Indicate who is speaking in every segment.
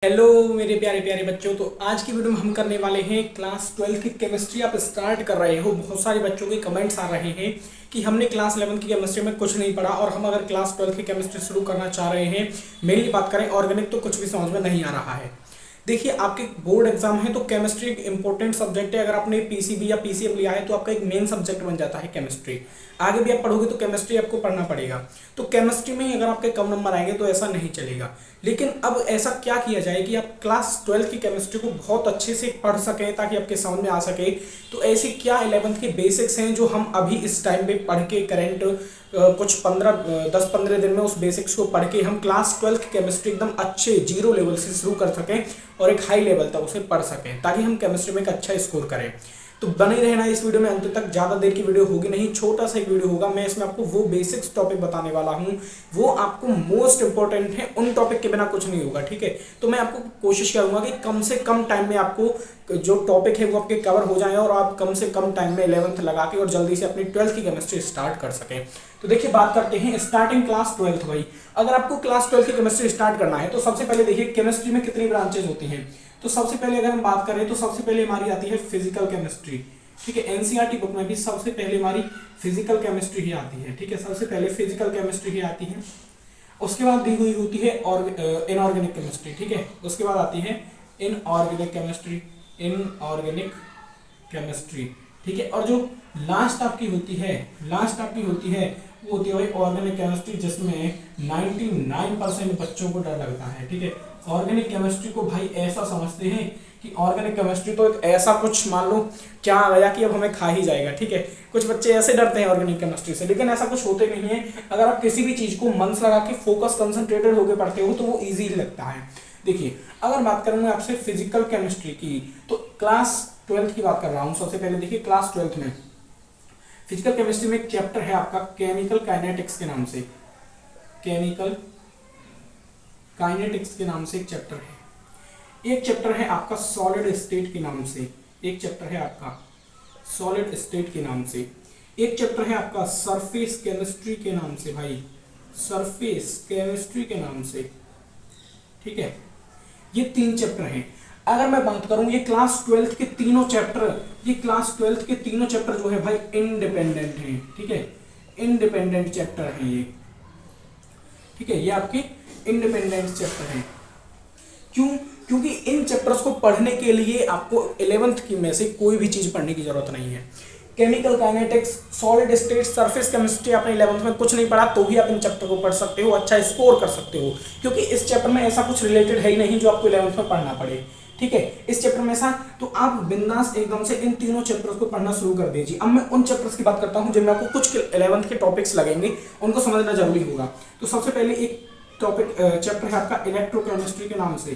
Speaker 1: Hello मेरे प्यारे प्यारे बच्चों। तो आज की वीडियो में हम करने वाले हैं क्लास 12 की केमिस्ट्री। आप स्टार्ट कर रहे हो, बहुत सारे बच्चों के कमेंट्स आ रहे हैं कि हमने क्लास 11 की केमिस्ट्री में कुछ नहीं पढ़ा और हम अगर क्लास 12 की केमिस्ट्री शुरू करना चाह रहे हैं, मेनली बात करें ऑर्गेनिक, तो कुछ भी समझ में नहीं आ रहा है। देखिए, आपके बोर्ड एग्जाम है तो केमिस्ट्री एक इंपॉर्टेंट सब्जेक्ट है। अगर आपने पीसीबी या पीसीएम लिया है तो आपका एक मेन सब्जेक्ट बन जाता है केमिस्ट्री। आगे भी आप पढ़ोगे तो केमिस्ट्री आपको पढ़ना पड़ेगा। तो केमिस्ट्री में ही अगर आपके कम नंबर आएंगे तो ऐसा नहीं चलेगा। लेकिन अब ऐसा क्या किया जाए कि आप क्लास 12 की केमिस्ट्री को बहुत अच्छे से पढ़ सकें ताकि आपके समझ में आ सके। तो ऐसी क्या 11th के बेसिक्स हैं जो हम अभी इस टाइम पे पढ़ के करंट कुछ 10-15 दिन में उस बेसिक्स को पढ़ के हम क्लास 12 की केमिस्ट्री एकदम अच्छे 0 लेवल से शुरू कर सकें और एक हाई लेवल तक उसे पढ़ सकें ताकि हम केमिस्ट्री में एक अच्छा स्कोर करें। तो बने रहना इस वीडियो में अंत तक। ज़्यादा देर की वीडियो होगी नहीं, छोटा सा एक वीडियो होगा। मैं इसमें आपको वो बेसिक्स टॉपिक बताने वाला हूँ, वो आपको मोस्ट इंपॉर्टेंट है। उन टॉपिक के बिना कुछ नहीं होगा, ठीक है। तो मैं आपको कोशिश करूंगा कि कम से कम टाइम में आपको जो टॉपिक है वो आपके कवर हो जाए और आप कम से कम टाइम में 11th लगा के और जल्दी से अपनी 12th की केमिस्ट्री स्टार्ट कर सकें। तो देखिए, बात करते हैं स्टार्टिंग क्लास 12th। भाई, अगर आपको क्लास 12 की केमिस्ट्री स्टार्ट करना है तो सबसे पहले देखिए केमिस्ट्री में कितनी ब्रांचेज होती हैं। तो सबसे पहले अगर हम बात करें तो सबसे पहले हमारी आती है फिजिकल केमिस्ट्री, ठीक है। एनसीईआरटी बुक में भी सबसे पहले हमारी फिजिकल केमिस्ट्री ही आती है, ठीक है। सबसे पहले फिजिकल केमिस्ट्री ही आती है। उसके बाद दी हुई होती है इनऑर्गेनिक केमिस्ट्री, ठीक है। उसके बाद आती है इनऑर्गेनिक केमिस्ट्री, इनऑर्गेनिक केमिस्ट्री, ठीक है। और जो लास्ट आपकी होती है वो होती है भाई ऑर्गेनिक केमिस्ट्री, जिसमें 99% बच्चों को डर लगता है, ठीक है। ऑर्गेनिक केमिस्ट्री को भाई ऐसा समझते हैं कि ऑर्गेनिक केमिस्ट्री तो एक ऐसा कुछ, मान लो क्या आ गया कि अब हमें खा ही जाएगा, ठीक है। कुछ बच्चे ऐसे डरते हैं ऑर्गेनिक केमिस्ट्री से, लेकिन ऐसा कुछ होते नहीं है। अगर आप किसी भी चीज को मन से लगा के फोकस कंसंट्रेटेड होकर पढ़ते हो तो वो इजी लगता है। देखिए, अगर बात करूं मैं आपसे फिजिकल केमिस्ट्री की, तो क्लास 12th की बात कर रहा हूं। सबसे पहले देखिए, क्लास 12th में फिजिकल केमिस्ट्री में एक चैप्टर है आपका केमिकल काइनेटिक्स के नाम से। केमिकल काइनेटिक्स के नाम से एक चैप्टर है। एक चैप्टर है आपका सॉलिड स्टेट के नाम से, एक चैप्टर है आपका सॉलिड स्टेट के नाम से। एक चैप्टर है आपका सरफेस केमिस्ट्री के नाम से, भाई सरफेस केमिस्ट्री के नाम से, ठीक है। ये 3 चैप्टर हैं। अगर मैं बात करूं ये क्लास 12th के तीनों चैप्टर, ये क्लास 12th के तीनों चैप्टर जो है भाई इंडिपेंडेंट हैं, ठीक है। इंडिपेंडेंट चैप्टर हैं ये, ठीक है। ये आपके इंडिपेंडेंट चैप्टर हैं। क्यों? क्योंकि इन चैप्टर्स को पढ़ने के लिए आपको 11th की में से कोई भी चीज पढ़ने की जरूरत नहीं है। Chemical kinetics, solid state, surface chemistry आपने 11th में कुछ नहीं पढ़ा तो भी आप इन चैप्टर को पढ़ सकते हो, अच्छा स्कोर कर सकते हो। क्योंकि इस चैप्टर में ऐसा कुछ रिलेटेड है ही नहीं जो आपको 11th में पढ़ना पड़े, ठीक है। इस चैप्टर में ऐसा, तो आप बिंदास एकदम से इन तीनों चैप्टर्स को पढ़ना शुरू कर दीजिए। अब मैं उन चैप्टर्स की बात करता हूं जिनमें आपको कुछ 11th के टॉपिक्स लगेंगे, उनको समझना जरूरी होगा। तो सबसे पहले एक टॉपिक चैप्टर है आपका इलेक्ट्रोकेमिस्ट्री के नाम से,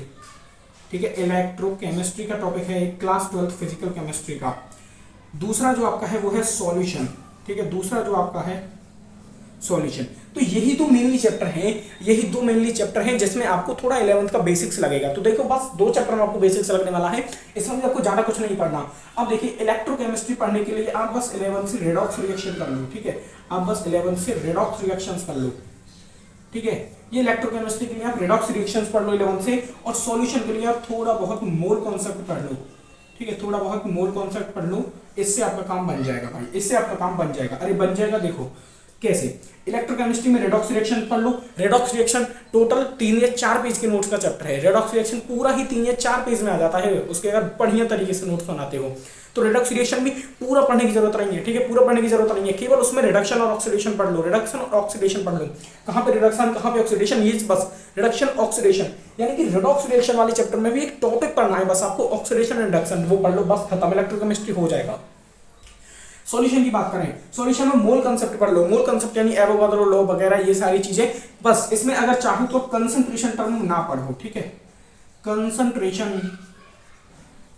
Speaker 1: ठीक है। इलेक्ट्रोकेमिस्ट्री का टॉपिक है क्लास 12th फिजिकल केमिस्ट्री का। दूसरा जो आपका है वो है सॉल्यूशन, ठीक है। दूसरा जो आपका है सॉल्यूशन। तो यही दो मेनली चैप्टर हैं जिसमें आपको थोड़ा 11th का बेसिक्स लगेगा। तो देखो, बस 2 चैप्टर में आपको बेसिक्स लगने वाला है, इसमें भी आपको ज्यादा कुछ नहीं पढ़ना। अब देखिए, इलेक्ट्रोकेमिस्ट्री पढ़ने के लिए आप बस 11th से रेडॉक्स रिएक्शन कर लो, ठीक है। आप बस 11th से रेडॉक्स रिएक्शंस कर लो, ठीक है। ये इलेक्ट्रोकेमिस्ट्री के लिए आप रेडॉक्स रिएक्शंस पढ़ लो 11th से, और सॉल्यूशन के लिए आप थोड़ा बहुत मोल कॉन्सेप्ट पढ़ लो, ठीक है। थोड़ा बहुत मोल कॉन्सेप्ट पढ़ लो, इससे आपका काम बन जाएगा भाई, इससे आपका काम बन जाएगा। अरे बन जाएगा, देखो कैसे। इलेक्ट्रोकेमिस्ट्री में रेडॉक्स रिएक्शन पढ़ लो। रेडॉक्स रिएक्शन टोटल 3 या 4 पेज के नोट्स का चैप्टर है। रेडॉक्स रिएक्शन पूरा ही 3 या 4 पेज में आ जाता है, उसके अगर बढ़िया तरीके से नोट्स बनाते हो तो रेडॉक्स रिएक्शन भी पूरा पढ़ने की जरूरत नहीं है, ठीक है। पूरा पढ़ने की जरूरत नहीं है, केवल उसमें रिडक्शन और ऑक्सीडेशन पढ़ लो। रिडक्शन और ऑक्सीडेशन पढ़ लो। कहां पे रिडक्शन, कहां पे ऑक्सीडेशन, ये बस रिडक्शन ऑक्सीडेशन, यानी कि रेडॉक्स रिएक्शन वाले चैप्टर में भी एक टॉपिक पढ़ना है, बस आपको ऑक्सीडेशन एंड रिडक्शन, वो पढ़ लो, बस खत्म, इलेक्ट्रोकेमिस्ट्री हो जाएगा। सॉल्यूशन की बात करें, सॉल्यूशन में मोल कंसेप्ट पढ़ लो। मोल कंसेप्ट यानी एवोगाड्रो लॉ वगैरह, ये सारी चीजें। बस इसमें अगर चाहो तो कंसंट्रेशन टर्म ना पढ़ो, ठीक है।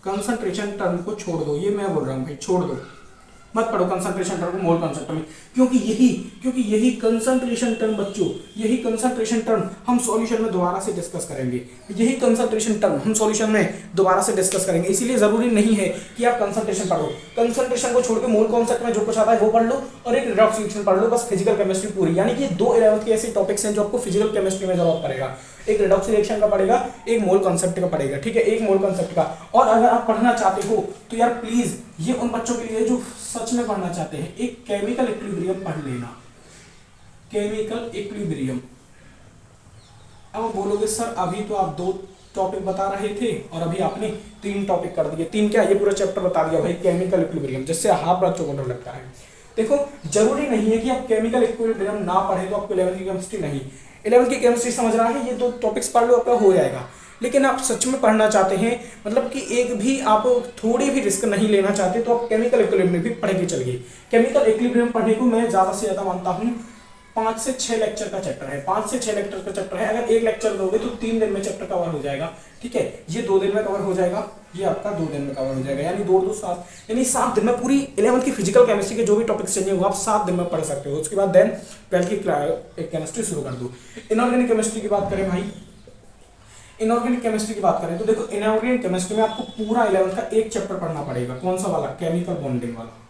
Speaker 1: कंसंट्रेशन टर्म को छोड़ दो, ये मैं बोल रहा हूं भाई, छोड़ दो। मत पढ़ो कंसंट्रेशन टर्म को मोल कॉन्सेप्ट में, क्योंकि यही कंसंट्रेशन टर्म बच्चों, यही कंसंट्रेशन टर्म हम सॉल्यूशन में दोबारा से डिस्कस करेंगे, यही कंसंट्रेशन टर्म हम सॉल्यूशन में दोबारा से डिस्कस करेंगे। इसीलिए जरूरी नहीं है कि आप कंसंट्रेशन पढ़ो, कंसंट्रेशन को छोड़ के मोल कॉन्सेप्ट में जो कुछ आता है वो पढ़ लो और एक रिडॉक्स रिएक्शन पढ़ लो, बस फिजिकल केमिस्ट्री पूरी। यानी कि 2 11th के ऐसे टॉपिक्स हैं जो आपको फिजिकल केमिस्ट्री में जरूरत पड़ेगा, एक रिडॉक्स रिएक्शन का पड़ेगा, एक मोल कॉन्सेप्ट का पड़ेगा, ठीक है, एक मोल कॉन्सेप्ट का। और अगर आप पढ़ना चाहते हो तो यार प्लीज ये उन बच्चों के लिए जो सच में पढ़ना चाहते हैं, एक केमिकल इक्विलिब्रियम पढ़ लेना, केमिकल इक्विलिब्रियम। अब बोलोगे सर अभी तो आप 2 टॉपिक बता रहे थे और अभी आपने 3 टॉपिक कर दिए, 3 क्या, ये पूरा चैप्टर बता दिया भाई केमिकल इक्विलिब्रियम, जिससे हाफ बच्चों को डर लगता है। देखो जरूरी नहीं है कि आप केमिकल इक्विलिब्रियम ना पढ़े तो आपको 11th की केमिस्ट्री नहीं, 11th की केमिस्ट्री समझ रहा है, ये 2 टॉपिक्स पढ़ लो आपका हो जाएगा। लेकिन आप सच में पढ़ना चाहते हैं, मतलब कि एक भी आप थोड़ी भी रिस्क नहीं लेना चाहते, तो आप केमिकल इक्विलिब्रियम भी पढ़ के चलिए। केमिकल इक्विलिब्रियम पढ़ने को मैं ज़्यादा से ज़्यादा मानता हूँ 5 से 6 लेक्चर का चैप्टर है, 5 से 6 लेक्चर का चैप्टर है। अगर 1 लेक्चर दोगे तो 3 दिन में चैप्टर कवर हो जाएगा, ठीक है, ये 2 दिन में कवर हो जाएगा, ये आपका 2 दिन में कवर हो जाएगा, यानी 2 2 7, यानी 7 दिन में पूरी 11th की फिजिकल केमिस्ट्री के जो भी टॉपिक्स चाहिए वो आप 7 दिन में पढ़ सकते हो। उसके बाद देन 12th की केमिस्ट्री शुरू कर दो। इनऑर्गेनिक केमिस्ट्री की बात करें भाई, इनऑर्गेनिक केमिस्ट्री की बात करें तो देखो इनऑर्गेनिक केमिस्ट्री में आपको पूरा 11th का एक चैप्टर पढ़ना पड़ेगा। कौन सा वाला? केमिकल बॉन्डिंग वाला,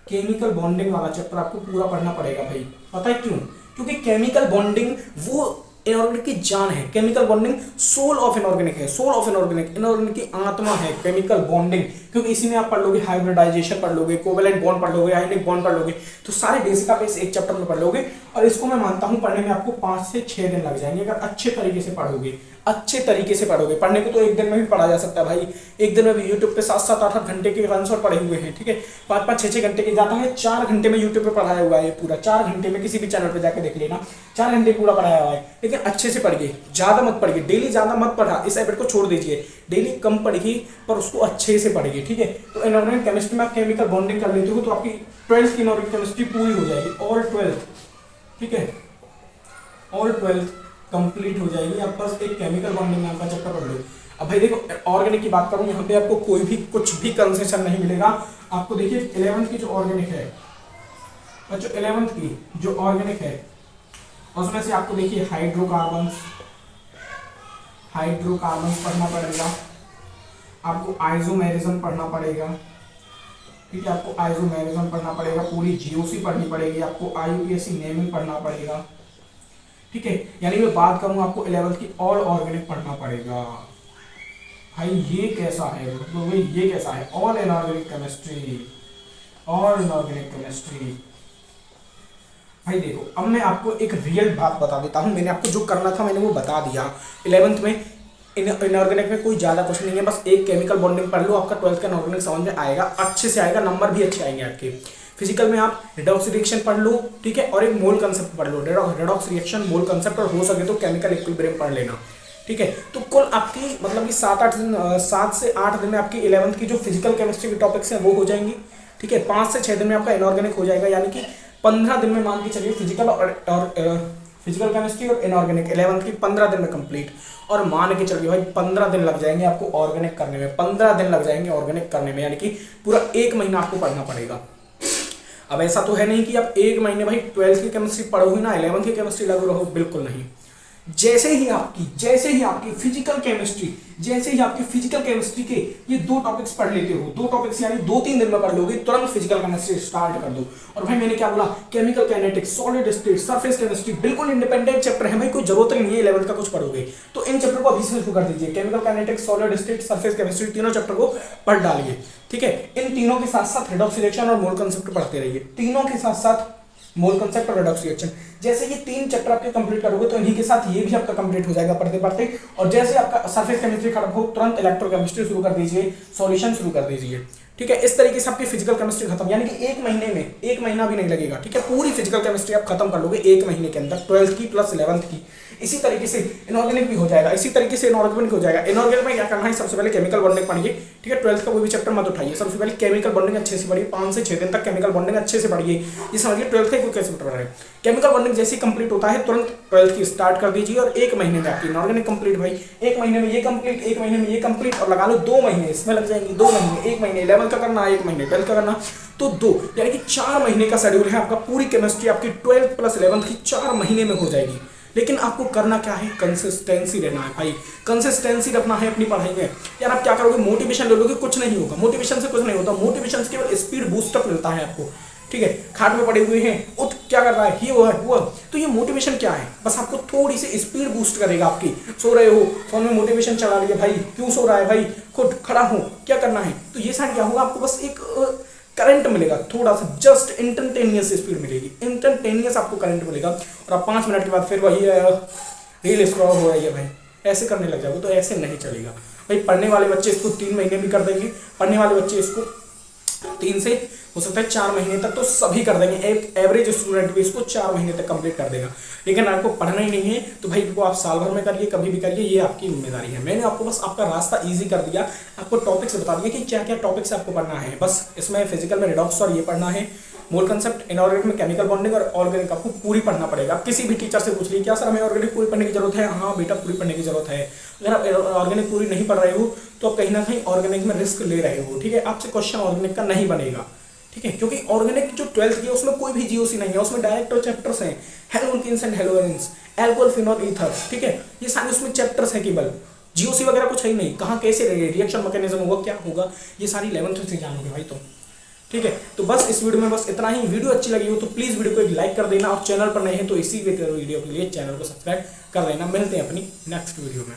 Speaker 1: केमिकल बॉन्डिंग वाला चैप्टर आपको पूरा पढ़ना पड़ेगा भाई। पता है क्यों? क्योंकि केमिकल बॉन्डिंग वो इनऑर्गेनिक की जान है, chemical bonding soul of inorganic है, सोल ऑफ इनऑर्गेनिक, इनऑर्गेनिक की आत्मा है केमिकल बॉन्डिंग। क्योंकि इसी में आप पढ़ लोगे हाइब्रिडाइजेशन पढ़ लोगे, कोवेलेंट बॉन्ड पढ़ लोगे, आयनिक बॉन्ड पढ़ लोगे, तो सारे बेसिक आप इस एक चैप्टर में पढ़ लोगे। और इसको मैं मानता हूं पढ़ने में आपको 5 से 6 दिन लग जाएंगे, अगर अच्छे तरीके से पढ़ोगे, अच्छे तरीके से पढ़ोगे। पढ़ने को तो एक दिन में भी पढ़ा जा सकता है भाई, एक दिन में भी यूट्यूब पे 7-7 8-8 घंटे के आंसर पढ़े हुए हैं, ठीक है, 5-5 6-6 घंटे के जाता है, 4 घंटे में यूट्यूब पे पढ़ाया हुआ है पूरा, 4 घंटे में किसी भी चैनल पे जाके देख लेना, 4 घंटे पूरा पढ़ाया हुआ है। लेकिन अच्छे से पढ़िए, ज्यादा मत पढ़िए, डेली ज्यादा मत पढ़ा, इस हैबिट को छोड़ दीजिए, डेली कम पढ़िए पर उसको अच्छे से पढ़िए, ठीक है। तो इनऑर्गेनिक केमिस्ट्री में आप केमिकल बॉन्डिंग कर लेते हो तो आपकी 12th की इनऑर्गेनिक केमिस्ट्री पूरी हो जाएगी, ऑल 12th, ठीक है, ऑल 12th कंप्लीट हो जाएगी। आप बस एक केमिकल बॉन्डिंग नाम का चैप्टर पढ़ लो। अब भाई देखो ऑर्गेनिक की बात करूं, यहाँ पे आपको कोई भी कुछ भी कंसेशन नहीं मिलेगा आपको। देखिए 11th की जो ऑर्गेनिक है बच्चों, 11th की जो ऑर्गेनिक है उसमें से आपको देखिए हाइड्रोकार्बन्स पढ़ना पड़ेगा, आपको आइसोमेरिज्म पढ़ना पड़ेगा, ठीक है, आपको आइसोमेरिज्म पढ़ना पड़ेगा, पूरी जीओसी पढ़नी पड़ेगी, आपको आईयूपीएसी नेमिंग पढ़ना पड़ेगा, ठीक है। यानी मैं बात करूं आपको 11th की ऑल ऑर्गेनिक पढ़ना पड़ेगा। भाई ये कैसा है, तो भाई ये कैसा है, all inorganic chemistry, all inorganic chemistry. भाई देखो अब मैं आपको एक रियल बात बता देता हूं, मैंने आपको जो करना था मैंने वो बता दिया। 11th में इनऑर्गेनिक में कोई ज्यादा कुछ नहीं है, बस एक केमिकल बॉन्डिंग पढ़ लो, आपका 12th का इनऑर्गेनिक समझ में आएगा, अच्छे से आएगा, नंबर भी अच्छे आएंगे आपके। फिजिकल में आप रिडॉक्स रिएक्शन पढ़ लो, ठीक है, और एक मोल कंसेप्ट पढ़ लो, रिडॉक्स रिएक्शन, मोल कंसेप्ट, और हो सके तो केमिकल इक्विलिब्रियम पढ़ लेना, ठीक है। तो कुल आपकी मतलब कि 7 से 8 दिन में आपकी 11th की जो फिजिकल केमिस्ट्री के टॉपिक्स हैं वो हो जाएंगी, ठीक है। 5 से 6 दिन में आपका इनऑर्गेनिक हो जाएगा, यानी कि 15 दिन में मान के चलिए फिजिकल और फिजिकल केमिस्ट्री और इनऑर्गेनिक 11th की 15 दिन में कंप्लीट। और मान के चलिए भाई 15 दिन लग जाएंगे आपको ऑर्गेनिक करने में, 15 दिन लग जाएंगे ऑर्गेनिक करने में, यानी कि पूरा 1 महीना आपको पढ़ना पड़ेगा। अब ऐसा तो है नहीं कि आप 1 महीने भाई 12th की केमिस्ट्री पढ़ो ही ना 11th की केमिस्ट्री लागू रहो, बिल्कुल नहीं। जैसे ही आपकी फिजिकल केमिस्ट्री, जैसे ही आपकी फिजिकल केमिस्ट्री के ये 2 टॉपिक्स पढ़ लेते हो, 2 टॉपिक्स यानी 2-3 दिन में पढ़ लोगे, तुरंत फिजिकल केमिस्ट्री स्टार्ट कर दो। और भाई मैंने क्या बोला, chemical kinetics, solid state, surface chemistry बिल्कुल इंडिपेंडेंट चैप्टर है भाई, कोई जरूरत नहीं है 11th का कुछ पढ़ोगे तो इन चैप्टर को अभी से शुरू कर दीजिए। Chemical kinetics, solid state, surface chemistry, तीनों चैप्टर को पढ़ डालिए, ठीक है। इन तीनों के साथ साथ रिडॉक्स रिएक्शन और मोल कंसेप्ट पढ़ते रहिए, तीनों के साथ साथ मोल कंसेप्ट और रिडॉक्स रिएक्शन। जैसे ये 3 चैप्टर आपके कंप्लीट करोगे तो इन्हीं के साथ ये भी आपका कंप्लीट हो जाएगा पढ़ते पढ़ते। और जैसे आपका सरफेस केमिस्ट्री खत्म हो तुरंत इलेक्ट्रोकेमिस्ट्री शुरू कर दीजिए, सॉल्यूशन शुरू कर दीजिए, ठीक है। इस तरीके से आपकी फिजिकल केमिस्ट्री खत्म, यानी कि 1 महीने में, 1 महीना भी नहीं लगेगा, ठीक है, पूरी फिजिकल केमिस्ट्री आप खत्म कर लोगे 1 महीने के अंदर, 12th की प्लस 11th की। इसी तरीके से इनऑर्गेनिक भी हो जाएगा, इसी तरीके से इनऑर्गेनिक हो जाएगा। इनऑर्गेनिक में क्या करना है, सबसे पहले केमिकल बॉन्डिंग पढ़िए, ठीक है, 12th का कोई भी चैप्टर मत उठाइए, सबसे पहले केमिकल बॉन्डिंग अच्छे से पढ़िए, 5 से 6 दिन तक केमिकल बॉन्डिंग अच्छे से पढ़िए। ये समझिए 12th का कोई कैसे चैप्टर है। केमिकल बॉन्डिंग जैसे कंप्लीट होता है तुरंत 12th की स्टार्ट कर दीजिए और 1 महीने में आपकी इनऑर्गेनिक कंप्लीट भाई, 1 महीने में ये कंप्लीट, 1 महीने में ये कंप्लीट, और लगा लो 2 महीने इसमें लग जाएंगे, 2 महीने, 1 महीने 11th 11th का करना, 1 महीने 12th का करना, तो 2 यानी कि 4 महीने का शेड्यूल है आपका। पूरी केमिस्ट्री आपकी 12th प्लस 11th की 4 महीने में हो जाएगी। लेकिन आपको करना क्या है, कंसिस्टेंसी रहना है भाई, कंसिस्टेंसी रखना है अपनी पढ़ाई में। यार आप क्या करोगे, मोटिवेशन ले लोगे, कुछ नहीं होगा, मोटिवेशन से कुछ नहीं होता। मोटिवेशन से केवल स्पीड बूस्टअप मिलता है आपको, ठीक है। खाट में पड़े हुए हैं, उठ, क्या कर रहा है, ये वो, तो ये मोटिवेशन क्या है, बस आपको थोड़ी सी स्पीड बूस्ट करेगा आपकी। सो रहे हो, फोन में मोटिवेशन चला लिया, भाई क्यों सो रहा है भाई, खुद खड़ा हो, क्या करना है, तो ये साइड क्या होगा, आपको बस एक करंट मिलेगा, थोड़ा सा जस्ट इंस्टेंटेनियस स्पीड मिलेगी, इंस्टेंटेनियस आपको करंट मिलेगा। और आप 5 मिनट के बाद फिर वही रील स्क्रॉल हो रही है भाई, ऐसे करने लग जाओगे, तो ऐसे नहीं चलेगा भाई। पढ़ने वाले बच्चे इसको 3 महीने भी कर देंगे, पढ़ने वाले बच्चे इसको 3 से हो सकता है 4 महीने तक तो सभी कर देंगे। एक एवरेज स्टूडेंट भी इसको 4 महीने तक कंप्लीट कर देगा। लेकिन आपको पढ़ना ही नहीं है तो भाई इसको आप साल भर में करिए, कभी भी करिए, ये आपकी जिम्मेदारी है। मैंने आपको बस आपका रास्ता इजी कर दिया, आपको टॉपिक्स बता दिया कि क्या क्या टॉपिक्स आपको पढ़ना है। बस इसमें फिजिकल में रिडॉक्स और ये पढ़ना है, मोल कंसेप्ट, इनऑर्गेनिक में केमिकल बॉन्डिंग और ऑर्गेनिक आपको पूरी पढ़ना पड़ेगा। आप किसी भी टीचर से पूछ लीजिए, क्या सर हमें ऑर्गेनिक पूरी पढ़ने की जरूरत है, हाँ बेटा पूरी पढ़ने की जरूरत है। अगर आप ऑर्गेनिक पूरी नहीं पढ़ रहे हो तो आप कहीं ना कहीं ऑर्गेनिक में रिस्क ले रहे हो, ठीक है। आपसे क्वेश्चन ऑर्गेनिक का नहीं बनेगा, ठीक है, क्योंकि ऑर्गेनिक जो 12th की है उसमें कोई भी जीओसी नहीं है, उसमें डायरेक्ट चैप्टर्स हैं, हेलोकिन्स एंड हेलोइंस, एल्कोहल फिनॉल ईथर, ठीक है, ये सारे उसमें चैप्टर्स हैं केवल, जीओसी वगैरह कुछ है ही नहीं। कहाँ कैसे रिएक्शन मैकेनिज्म होगा, क्या होगा, ये सारी 11th से जानोगे भाई तुम, ठीक है। तो बस इस वीडियो में बस इतना ही। वीडियो अच्छी लगी हो तो प्लीज वीडियो को एक लाइक कर देना, और चैनल पर नए हैं तो इसी वीडियो के लिए चैनल को सब्सक्राइब कर लेना। मिलते हैं अपनी नेक्स्ट वीडियो में।